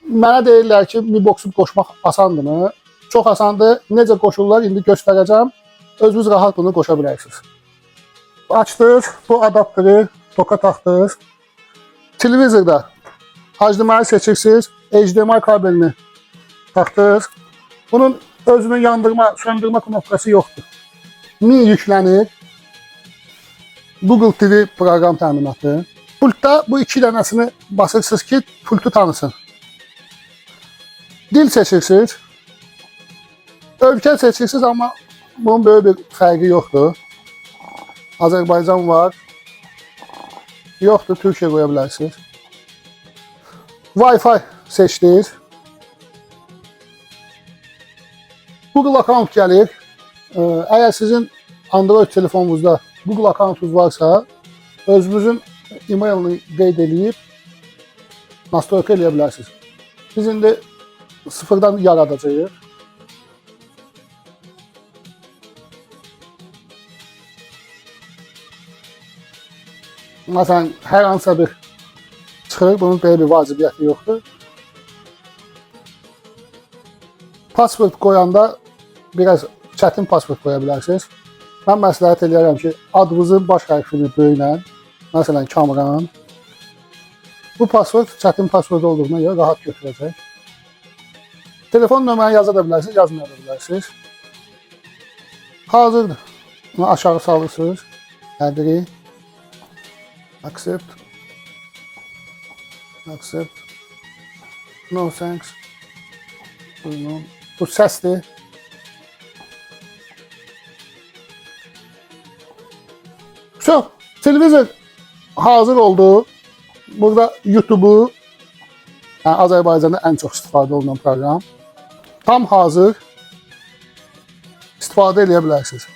Mənə deyirlər ki, Mi Boxu qoşmaq asandırmı? Çox asandır. Necə qoşurlar indi göstərəcəm. Özünüz rahat bunu qoşa bilərsiniz. Açdınız, bu adapteri toka taxdınız. Televizorda HDMI seçirsiniz, HDMI kabelini taxdınız. Bunun özünün yandırma, söndürmə knopkası yoxdur. Mi yüklənir. Google TV proqram təminatı. Pultda bu iki dənəsini basırsınız ki, pultu tanısın. Dil seçirsiniz. Ölkə seçirsiniz, amma bunun böyle bir fərqi yoxdur. Azərbaycan var. Yoxdur, Türkiyə qoya bilərsiniz. Wi-Fi seçdiniz. Google account gəlir. Əgər sizin Android telefonunuzda Google accountunuz varsa, özünüzün e-mailini qeyd edib nastroyka eləyə bilərsiniz. Biz indi sıfırdan yaradacağıq. Məsələn, hər hansısa bir çıxır, bunun belə bir vacibiyyəti yoxdur. Password qoyanda biraz çətin password qoya bilərsiniz. Mən məsləhət edirəm ki, adınızın baş hərfini böyüklə, məsələn, Kamran. Bu password çətin password olduğuna görə rahat götürəcək. Telefon nömrəni yaza da bilərsiniz, yazmaya da bilərsiniz. Hazırdır. Bunu aşağı salırsınız. Agree. Accept. Accept. No thanks. Bu səsdir. Şu, televizor hazır oldu. Burada YouTube'u, yani Azərbaycanda ən çox istifadə olunan proqram tam hazır. İstifadə edə bilərsiniz.